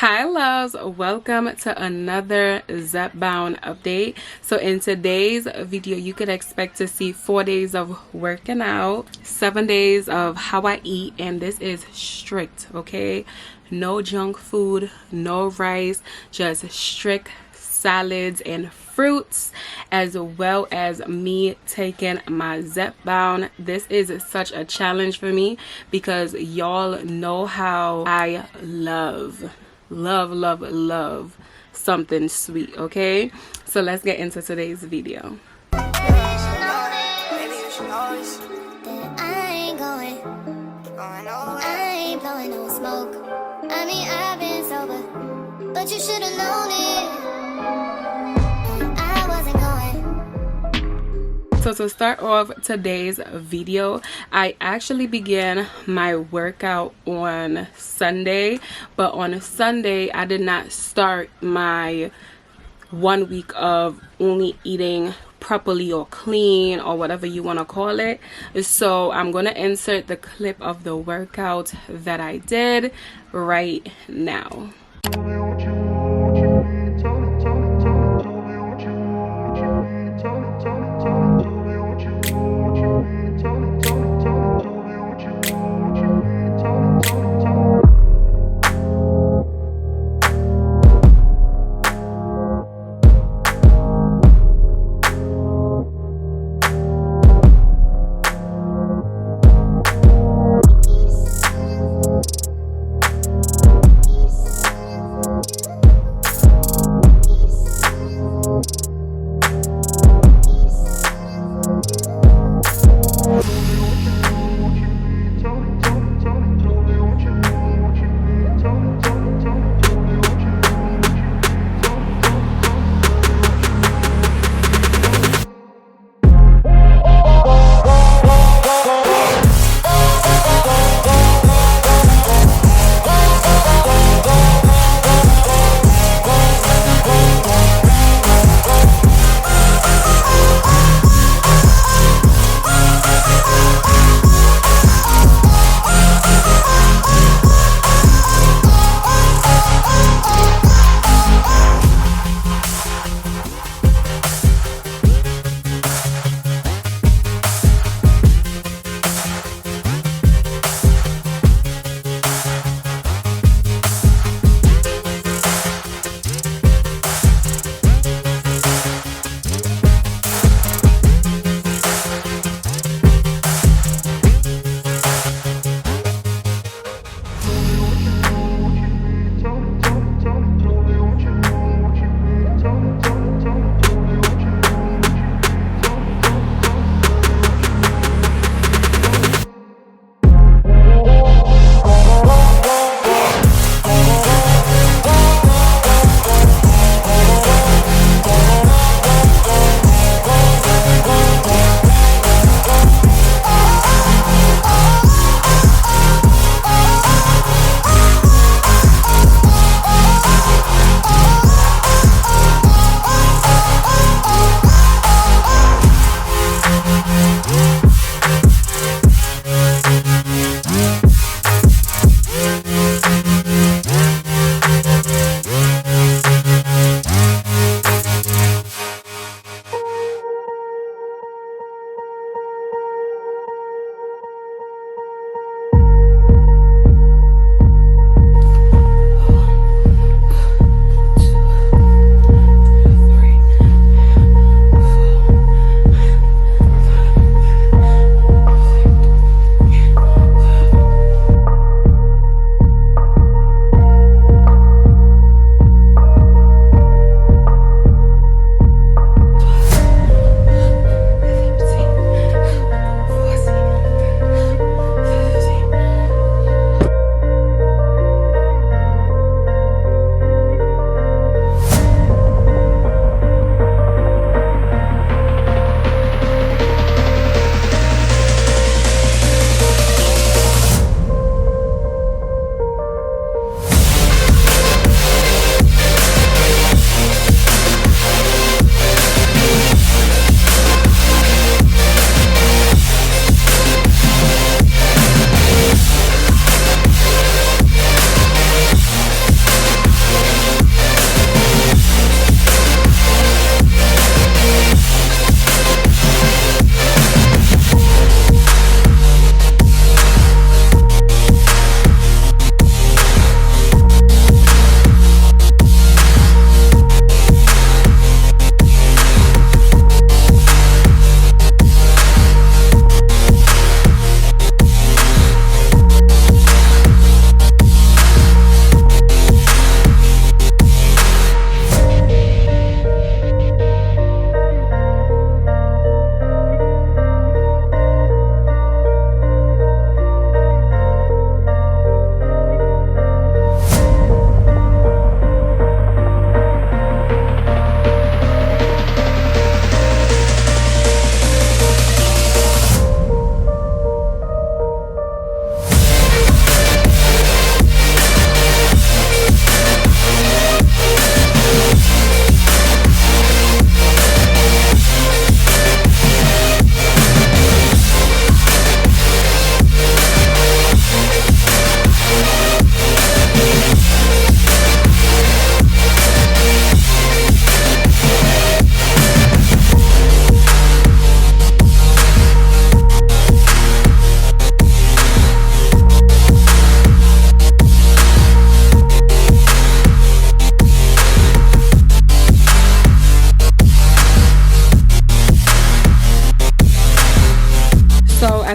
Hi loves, welcome to another Zepbound update. So in today's video you could expect to see 4 days of working out, 7 days of how I eat, and this is strict, okay? No junk food, no rice, just strict salads and fruits, as well as me taking my Zepbound. This is such a challenge for me because y'all know how I love something sweet, okay? So let's get into today's video. But you should have known it. So to start off today's video, I actually began my workout on Sunday, but on Sunday I did not start my 1 week of only eating properly or clean or whatever you want to call it. So I'm going to insert the clip of the workout that I did right now.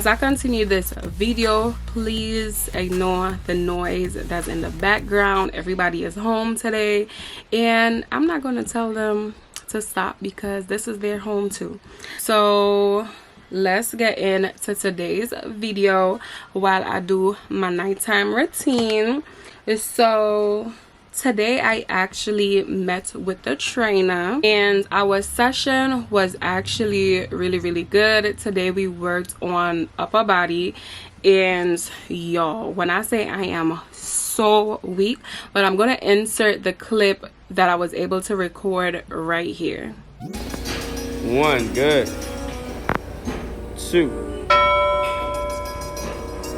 as I continue this video, please ignore the noise that's in the background. Everybody is home today, and I'm not going to tell them to stop because this is their home too. So let's get into today's video while I do my nighttime routine. So today I actually met with the trainer and our session was actually really good. Today we worked on upper body, and y'all, when I say I am so weak, but I'm gonna insert the clip that I was able to record right here. 1, good. 2,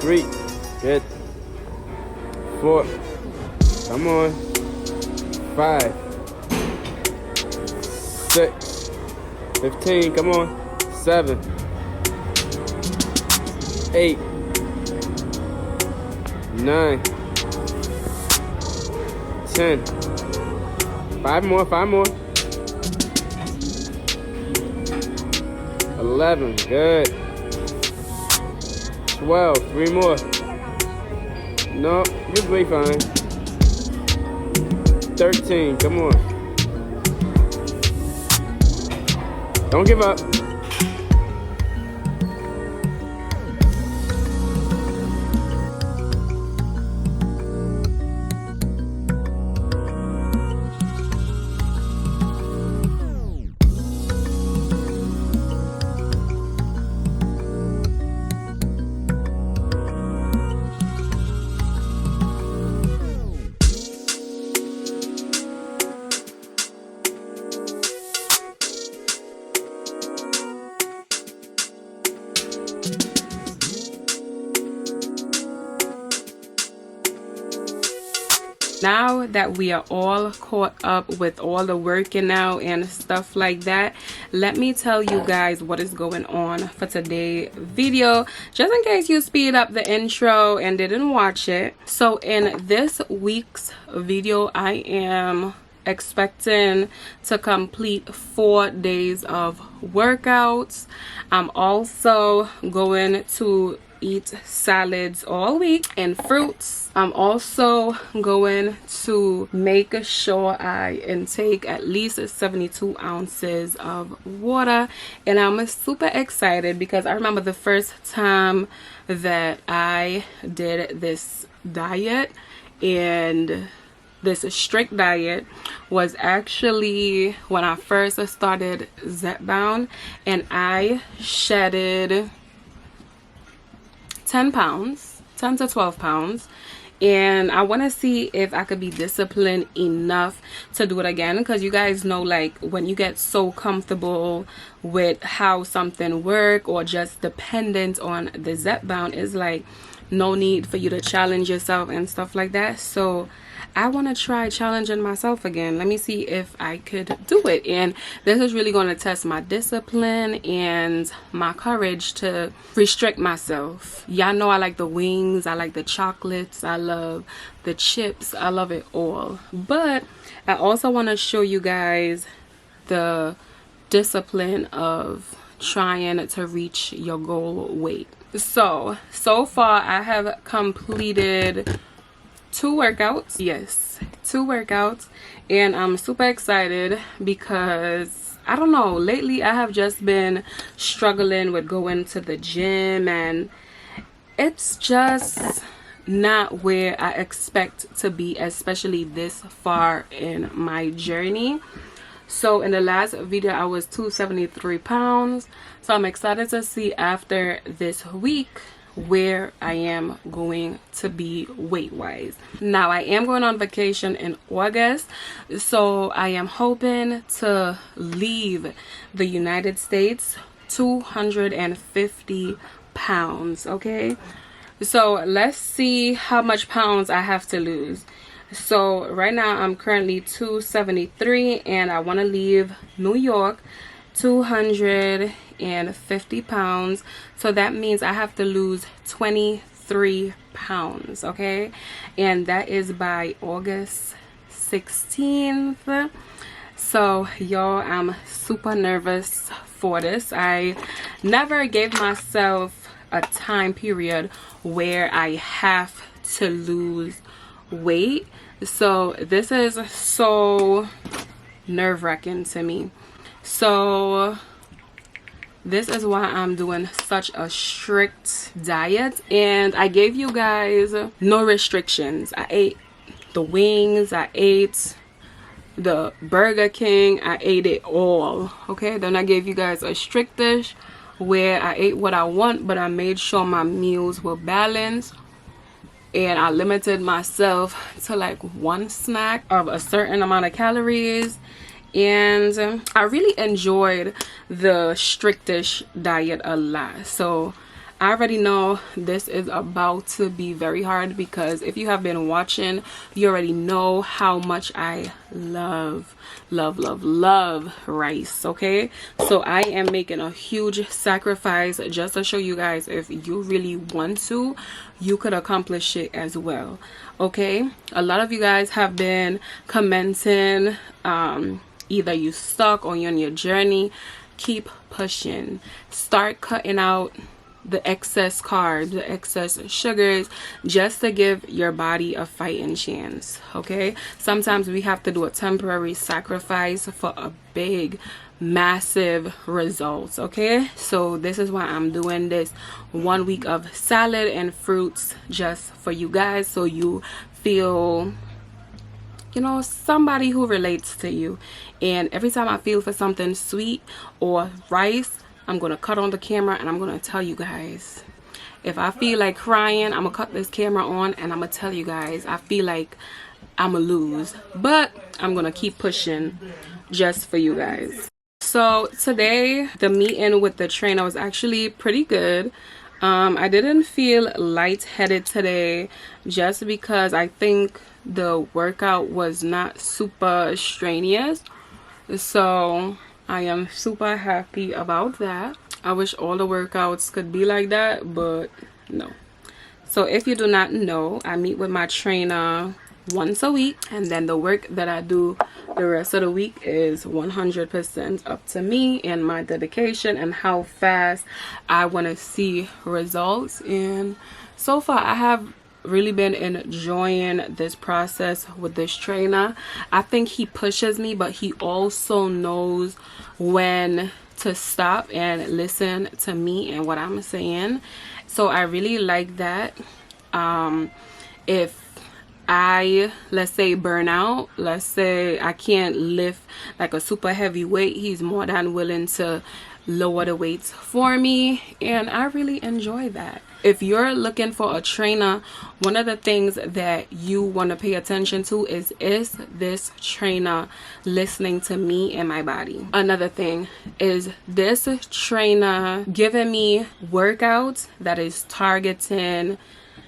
3, good. 4, come on. 5, 6, 15, come on. 7, 8, 9, 10. 5 more, 11, good. 12, 3 more. No, you'll be fine. 13, come on. Don't give up. Now that we are all caught up with all the working out and stuff like that, let me tell you guys what is going on for today's video, just in case you speed up the intro and didn't watch it. So in this week's video, I am expecting to complete 4 days of workouts. I'm also going to eat salads all week and fruits. I'm also going to make sure I intake at least 72 ounces of water, and I'm super excited because I remember the first time that I did this diet, and this strict diet was actually when I first started Zepbound, and I shedded 10 to 12 pounds, and I want to see if I could be disciplined enough to do it again, because you guys know, like, when you get so comfortable with how something work or just dependent on the Zepbound, is like no need for you to challenge yourself and stuff like that. So I want to try challenging myself again. Let me see if I could do it, and this is really going to test my discipline and my courage to restrict myself. Y'all know I like the wings, I like the chocolates, I love the chips, I love it all. But I also want to show you guys the discipline of trying to reach your goal weight. So far I have completed 2 workouts. Yes, 2 workouts, and I'm super excited because I don't know, lately I have just been struggling with going to the gym, and it's just not where I expect to be, especially this far in my journey. So in the last video I was 273 pounds, so I'm excited to see after this week where I am going to be weight wise. Now I am going on vacation in August, so I am hoping to leave the United States 250 pounds. Okay, so let's see how much pounds I have to lose. So right now I'm currently 273, and I want to leave New York 250 pounds. So that means I have to lose 23 pounds, okay? And that is by August 16th. So y'all, I'm super nervous for this. I never gave myself a time period where I have to lose weight. So this is so nerve-wracking to me. So this is why I'm doing such a strict diet, and I gave you guys no restrictions. I ate the wings, I ate the Burger King, I ate it all. Okay, then I gave you guys a strict dish where I ate what I want, but I made sure my meals were balanced, and I limited myself to like one snack of a certain amount of calories. And I really enjoyed the strictish diet a lot. So I already know this is about to be very hard, because if you have been watching, you already know how much I love rice. Okay, so I am making a huge sacrifice just to show you guys, if you really want to, you could accomplish it as well. Okay, a lot of you guys have been commenting, either you stuck or you're on your journey. Keep pushing. Start cutting out the excess carbs, the excess sugars, just to give your body a fighting chance. Okay, sometimes we have to do a temporary sacrifice for a big, massive results. Okay, so this is why I'm doing this 1 week of salad and fruits just for you guys, so you feel, you know, somebody who relates to you. And every time I feel for something sweet or rice, I'm gonna cut on the camera and I'm gonna tell you guys. If I feel like crying, I'm gonna cut this camera on and I'm gonna tell you guys. I feel like I'm gonna lose, but I'm gonna keep pushing just for you guys. So today the meeting with the trainer was actually pretty good. I didn't feel lightheaded today, just because I think the workout was not super strenuous. So I am super happy about that. I wish all the workouts could be like that, but no. So if you do not know, I meet with my trainer once a week, and then the work that I do the rest of the week is 100% up to me and my dedication and how fast I want to see results. And so far I have really been enjoying this process with this trainer. I think he pushes me, but he also knows when to stop and listen to me and what I'm saying. So I really like that. If I, let's say, burn out, let's say I can't lift like a super heavy weight, he's more than willing to lower the weights for me, and I really enjoy that. If you're looking for a trainer, one of the things that you want to pay attention to is this trainer listening to me and my body? Another thing is this trainer giving me workouts that is targeting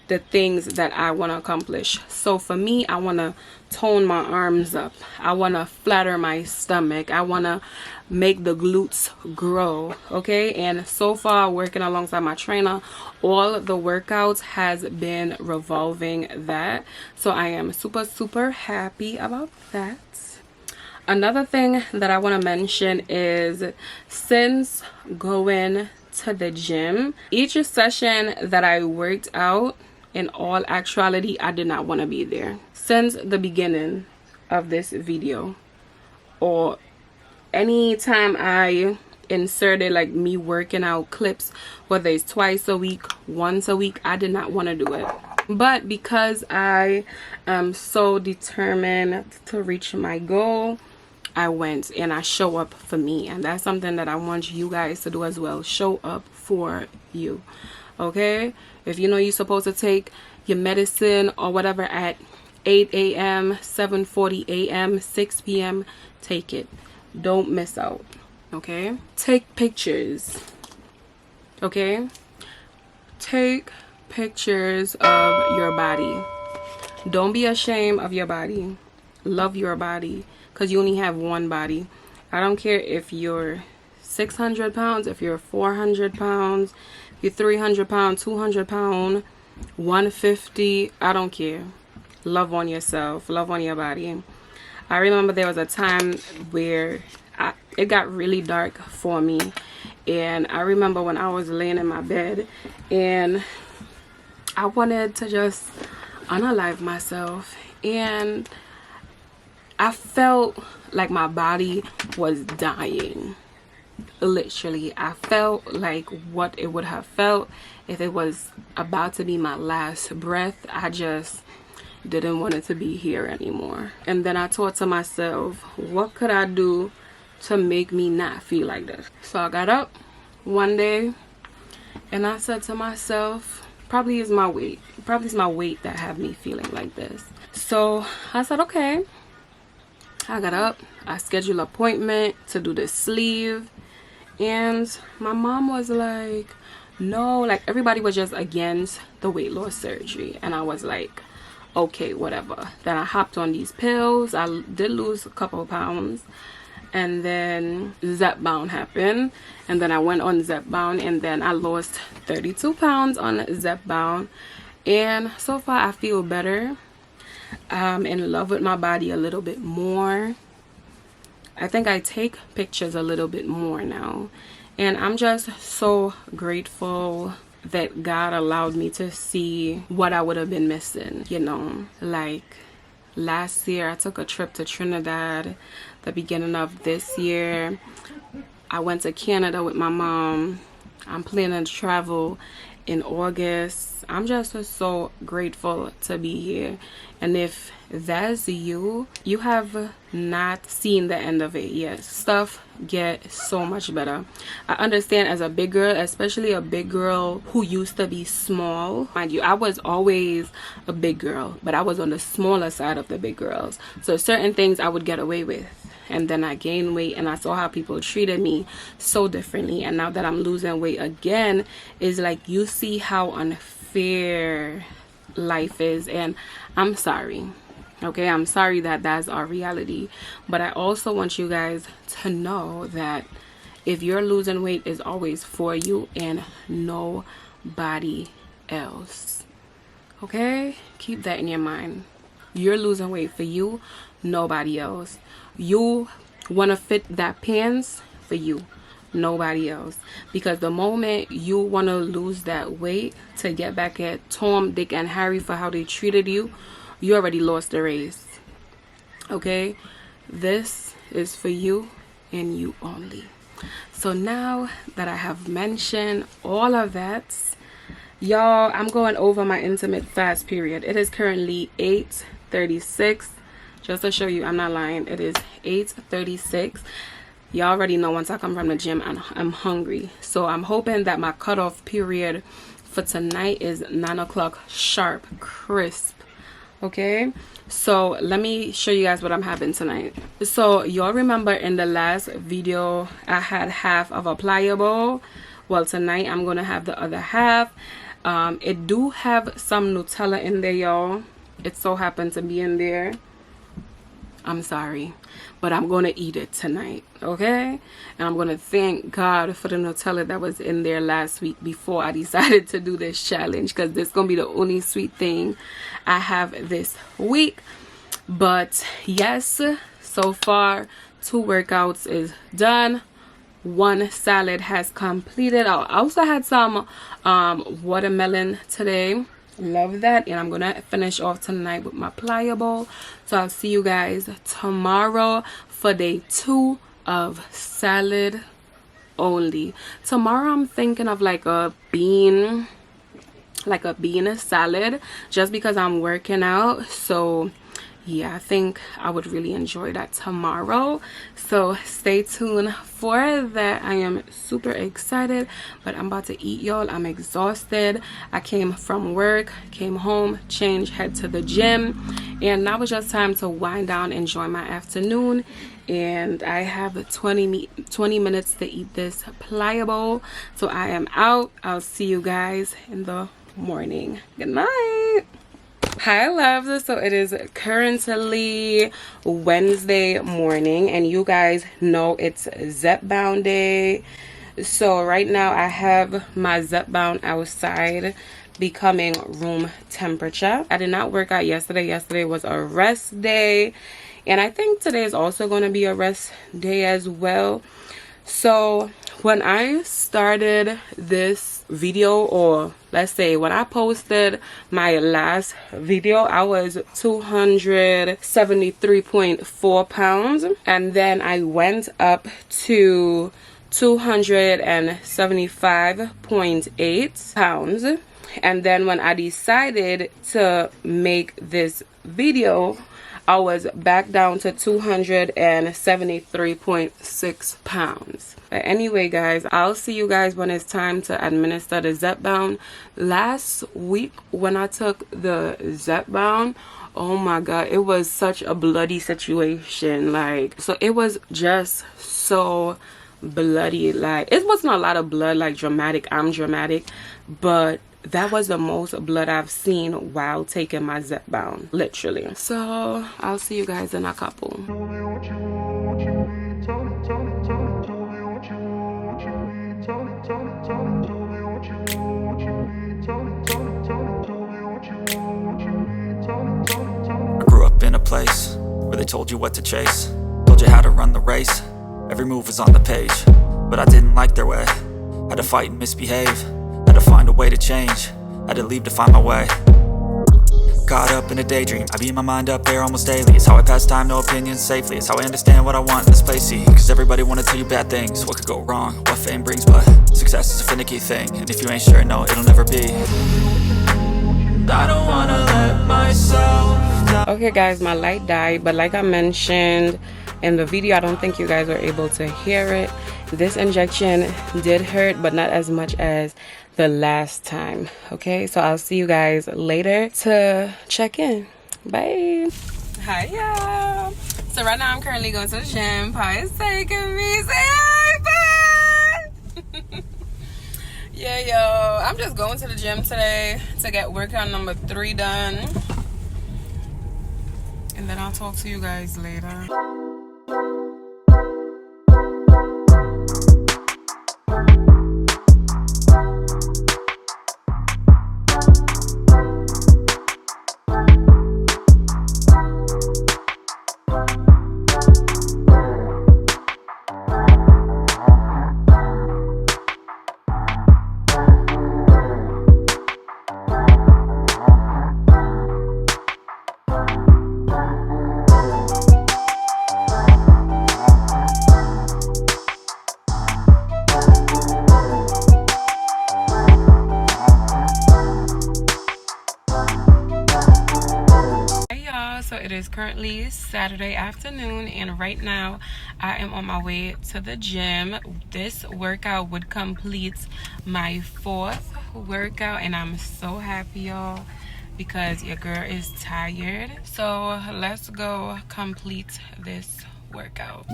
the things that I want to accomplish. So for me, I want to tone my arms up, I want to flatter my stomach, I want to make the glutes grow. Okay, and so far working alongside my trainer, all the workouts has been revolving that. So I am super happy about that. Another thing that I want to mention is, since going to the gym, each session that I worked out, in all actuality, I did not want to be there. Since the beginning of this video, or anytime I inserted like me working out clips, whether it's twice a week, once a week, I did not want to do it. But because I am so determined to reach my goal, I went and I show up for me. And that's something that I want you guys to do as well. Show up for you. Okay, if you know you're supposed to take your medicine or whatever at 8 a.m., 7:40 a.m., 6 p.m., take it. Don't miss out. Okay, take pictures. Okay, take pictures of your body. Don't be ashamed of your body. Love your body, because you only have one body. I don't care if you're 600 pounds, if you're 400 pounds, you're 300 pounds, 200 pounds, 150, I don't care. Love on yourself, love on your body. I remember there was a time where it got really dark for me. And I remember when I was laying in my bed and I wanted to just unalive myself, and I felt like my body was dying. Literally, I felt like what it would have felt if it was about to be my last breath. I just didn't want it to be here anymore. And then I thought to myself, what could I do to make me not feel like this? So I got up one day and I said to myself, probably it's my weight that had me feeling like this. So I said, okay. I got up, I scheduled an appointment to do the sleeve, and my mom was like, no, like everybody was just against the weight loss surgery. And I was like, okay, whatever. Then I hopped on these pills. I did lose a couple of pounds, and then Zepbound happened, and then I went on Zepbound, and then I lost 32 pounds on Zepbound, and so far I feel better. I'm in love with my body a little bit more. I think I take pictures a little bit more now, and I'm just so grateful that God allowed me to see what I would have been missing, you know. Like last year I took a trip to Trinidad. The beginning of this year I went to Canada with my mom. I'm planning to travel in August. I'm just so grateful to be here. And if that's you have not seen the end of it yet. Stuff get so much better. I understand as a big girl, especially a big girl who used to be small. Mind you, I was always a big girl, but I was on the smaller side of the big girls. So certain things I would get away with. And then I gained weight and I saw how people treated me so differently. And now that I'm losing weight again, is like you see how unfair life is. And I'm sorry. Okay, I'm sorry that that's our reality. But I also want you guys to know that if you're losing weight, it's always for you and nobody else. Okay? Keep that in your mind. You're losing weight for you, nobody else. You want to fit that pants for you, nobody else. Because the moment you want to lose that weight to get back at Tom, Dick, and Harry for how they treated you, you already lost the race. Okay? This is for you and you only. So now that I have mentioned all of that, y'all, I'm going over my intimate fast period. It is currently 8:36. Just to show you, I'm not lying. It is 8:36. Y'all already know once I come from the gym, I'm hungry. So I'm hoping that my cutoff period for tonight is 9 o'clock sharp, crisp. Okay, so let me show you guys what I'm having tonight. So y'all remember in the last video I had half of a pliable. Well, tonight I'm gonna have the other half. It do have some Nutella in there, y'all. It so happened to be in there. I'm sorry, but I'm gonna eat it tonight, okay? And I'm gonna thank God for the Nutella that was in there last week before I decided to do this challenge, because this is gonna be the only sweet thing I have this week. But yes, so far 2 workouts is done. 1 salad has completed. I also had some watermelon today. Love that. And I'm gonna finish off tonight with my pliable. So I'll see you guys tomorrow for day 2 of salad only. Tomorrow I'm thinking of like a bean salad, just because I'm working out. So yeah, I think I would really enjoy that tomorrow. So stay tuned for that. I am super excited, but I'm about to eat, y'all. I'm exhausted. I came from work, came home, changed, head to the gym, and now it's just time to wind down, enjoy my afternoon. And I have 20 minutes to eat this pliable. So I am out. I'll see you guys in the morning. Good night. Hi loves, so it is currently Wednesday morning, and you guys know it's Zepbound day. So right now I have my Zepbound outside becoming room temperature. I did not work out yesterday. Yesterday was a rest day, And I think today is also going to be a rest day as well. So when I started this video, or let's say when I posted my last video, I was 273.4 pounds, and then I went up to 275.8 pounds. And then when I decided to make this video, I was back down to 273.6 pounds. But anyway, guys, I'll see you guys when it's time to administer the Zepbound. Last week when I took the Zepbound, oh my god, it was such a bloody situation. Like, so it was just so bloody. Like, it wasn't a lot of blood, like dramatic. I'm dramatic, but that was the most blood I've seen while taking my Zepbound, literally. So I'll see you guys in a couple. I grew up in a place where they told you what to chase, told you how to run the race. Every move was on the page, but I didn't like their way. Had to fight and misbehave, had to find a way to change, had to leave to find my way. Caught up in a daydream, I beat my mind up there almost daily. It's how I pass time, no opinions safely. It's how I understand what I want in this place, see. Cause everybody wanna tell you bad things, what could go wrong, what fame brings. But success is a finicky thing, and if you ain't sure, no, it'll never be. I don't wanna let myself down. Okay guys, my light died, but like I mentioned in the video, I don't think you guys were able to hear it. This injection did hurt, but not as much as the last time. Okay, so I'll see you guys later to check in. Bye. Hi y'all. So right now I'm currently going to the gym. Pa is taking me. Say hi, bye. Yeah, yo, I'm just going to the gym today to get workout number 3 done, and then I'll talk to you guys later. So it is currently Saturday afternoon, and right now I am on my way to the gym. This workout would complete my 4th workout, and I'm so happy, y'all, because your girl is tired. So let's go complete this workout.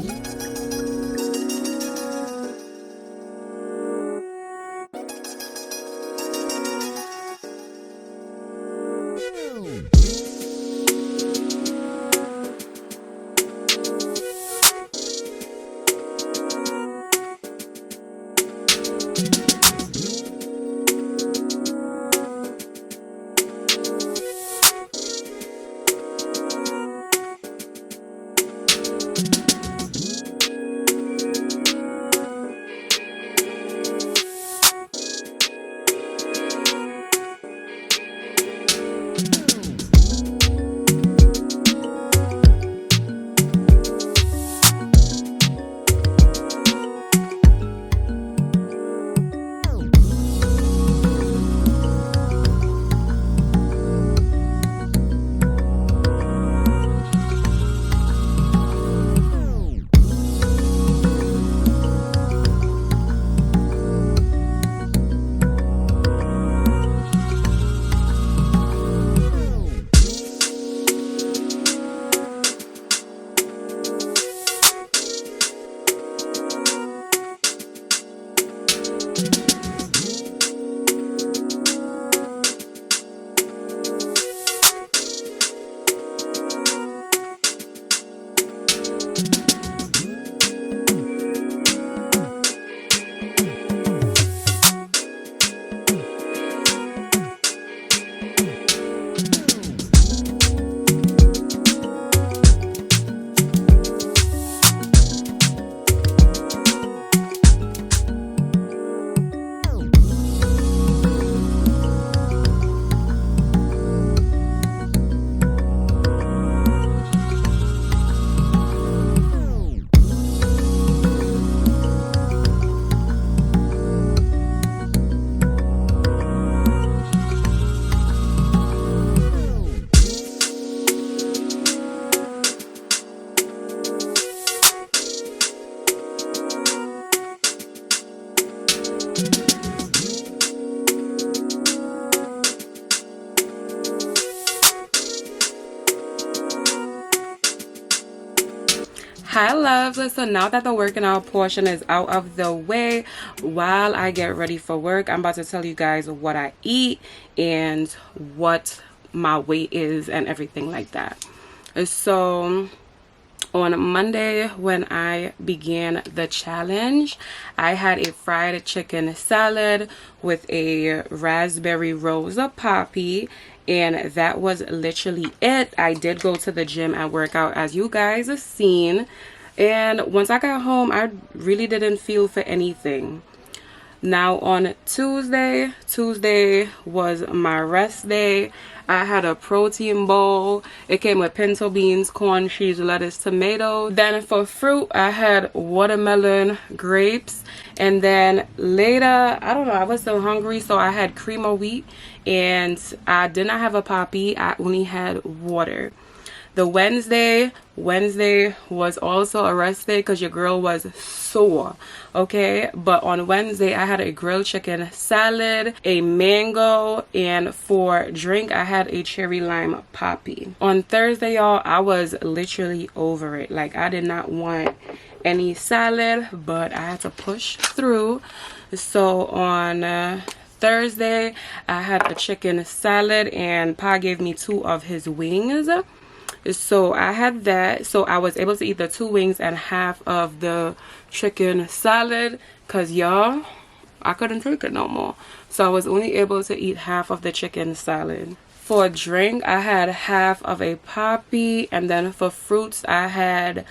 Hi loves, so now that the working out portion is out of the way, while I get ready for work, I'm about to tell you guys what I eat and what my weight is and everything like that. So on Monday, when I began the challenge, I had a fried chicken salad with a raspberry rosa poppy, and that was literally it. I did go to the gym and work out, as you guys have seen, and once I got home, I really didn't feel for anything. Now on Tuesday was my rest day. I had a protein bowl. It came with pinto beans, corn, cheese, lettuce, tomato. Then for fruit, I had watermelon, grapes, and then later, I don't know, I was so hungry, so I had cream of wheat, and I did not have a poppy. I only had water. The Wednesday was also a rest day because your girl was sore, okay? But on Wednesday, I had a grilled chicken salad, a mango, and for drink, I had a cherry lime poppy. On Thursday, y'all, I was literally over it. Like, I did not want any salad, but I had to push through. So on Thursday, I had a chicken salad, and Pa gave me 2 of his wings. So I had that, so I was able to eat the 2 wings and half of the chicken salad, because y'all, I couldn't take it no more, so I was only able to eat half of the chicken salad. For drink, I had half of a poppy, and then for fruits, I had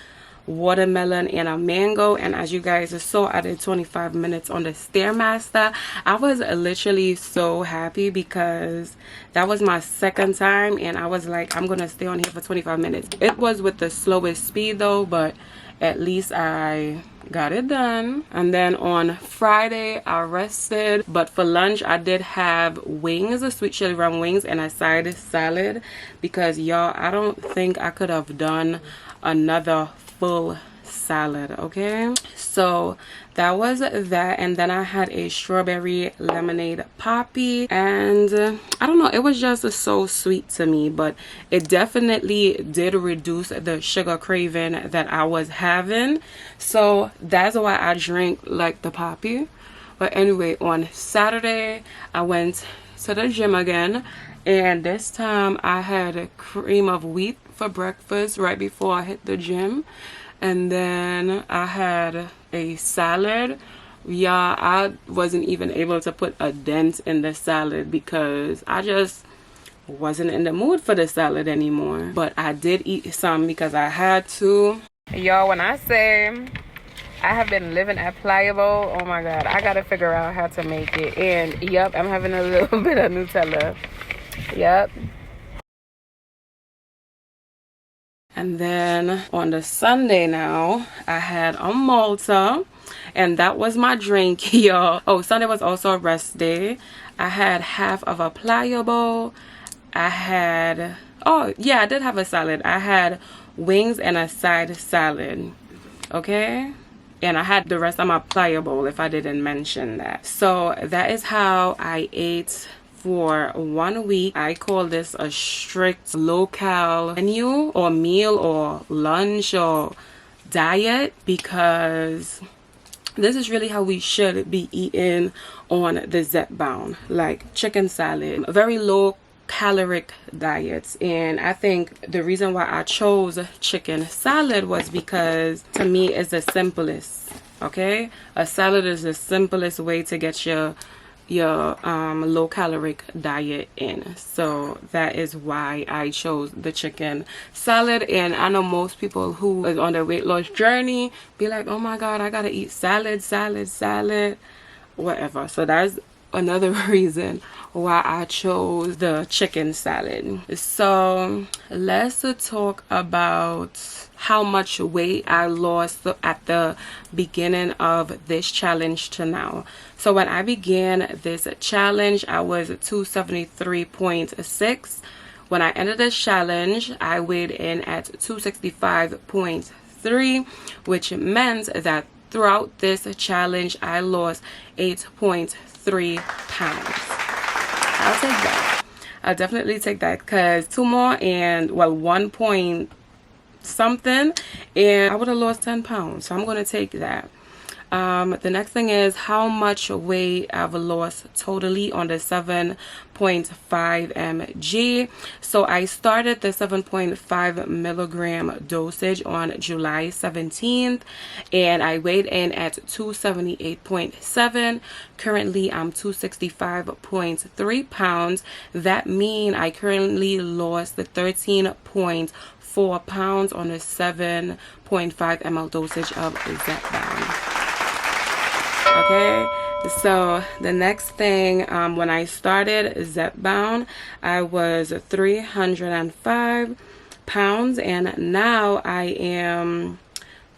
watermelon and a mango. And as you guys saw, I did 25 minutes on the Stairmaster. I was literally so happy because that was my second time, and I was like, I'm gonna stay on here for 25 minutes. It was with the slowest speed though, but at least I got it done. And then on Friday, I rested, but for lunch I did have wings, sweet chili rum wings, and a side salad, because y'all, I don't think I could have done another full salad, okay? So that was that. And then I had a strawberry lemonade poppy, and I don't know, it was just so sweet to me, but it definitely did reduce the sugar craving that I was having, so that's why I drank like the poppy. But anyway, on Saturday I went to the gym again, and this time I had cream of wheat for breakfast right before I hit the gym, and then I had a salad. Yeah, I wasn't even able to put a dent in the salad because I just wasn't in the mood for the salad anymore, but I did eat some because I had to. Y'all, when I say I have been living at Pliable, oh my god, I gotta figure out how to make it. And yep, I'm having a little bit of Nutella. Yep. And then on the Sunday now, I had a Malta, and that was my drink, y'all. Oh, Sunday was also a rest day. I had half of a Pliable. I had, oh yeah, I did have a salad. I had wings and a side salad, okay? And I had the rest of my Pliable, if I didn't mention that. So that is how I ate for 1 week. I call this a strict low-cal menu or meal or lunch or diet, because this is really how we should be eating on the Zepbound, like chicken salad, very low caloric diets. And I think the reason why I chose chicken salad was because to me it's the simplest, okay? A salad is the simplest way to get your low caloric diet in, so that is why I chose the chicken salad. And I know most people who is on their weight loss journey be like, oh my god, I gotta eat salad, whatever. So that's another reason why I chose the chicken salad. So let's talk about how much weight I lost at the beginning of this challenge to now. So when I began this challenge, I was 273.6. When I ended this challenge, I weighed in at 265.3, which meant that throughout this challenge I lost 8.3 pounds. I'll take that. I'll definitely take that, because 2 more and, well, 1.2 something, and I would have lost 10 pounds. So I'm going to take that. The next thing is how much weight I've lost totally on the 7.5 mg. So I started the 7.5 milligram dosage on July 17th, and I weighed in at 278.7. Currently I'm 265.3 pounds. That means I currently lost the 13.4 pounds on a 7.5 ml dosage of Zepbound. Okay, so the next thing, when I started Zepbound, I was 305 pounds, and now I am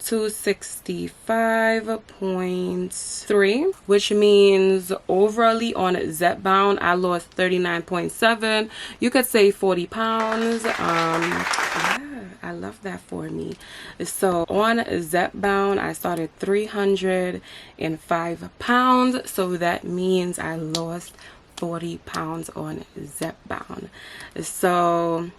265.3, which means overally on Zepbound I lost 39.7. You could say 40 pounds. Yeah, I love that for me. So on Zepbound I started 305 pounds, so that means I lost 40 pounds on Zepbound. So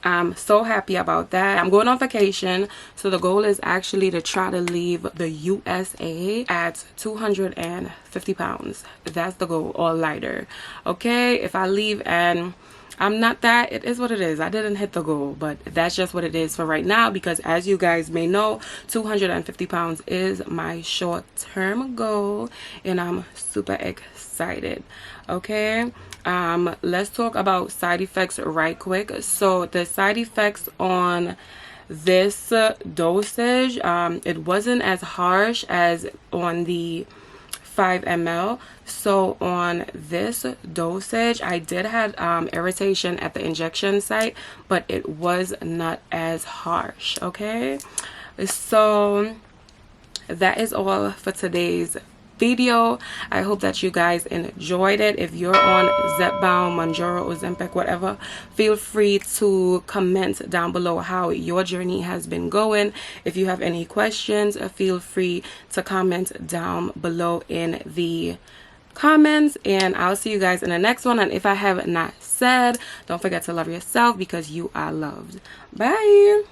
I'm so happy about that. I'm going on vacation, so the goal is actually to try to leave the USA at 250 pounds. That's the goal, or lighter. Okay, if I leave and I'm not that, it is what it is. I didn't hit the goal, but that's just what it is for right now, because as you guys may know, 250 pounds is my short-term goal, and I'm super excited. Okay, let's talk about side effects right quick. So the side effects on this dosage, it wasn't as harsh as on the 5 ml. So on this dosage I did have irritation at the injection site, but it was not as harsh. Okay, so that is all for today's video. I hope that you guys enjoyed it. If you're on Zepbound, Mounjaro, Ozempic, whatever, feel free to comment down below how your journey has been going. If you have any questions, feel free to comment down below in the comments, and I'll see you guys in the next one. And if I have not said, don't forget to love yourself, because you are loved. Bye.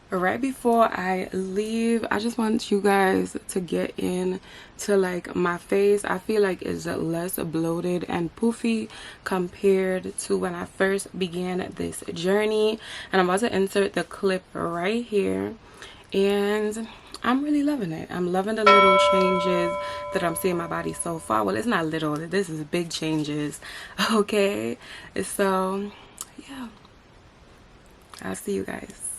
Right before I leave, I just want you guys to get in to like my face. I feel like it's less bloated and poofy compared to when I first began this journey, and I'm about to insert the clip right here, and I'm really loving it. I'm loving the little changes that I'm seeing in my body so far. Well, it's not little, this is big changes. Okay, so yeah, I'll see you guys.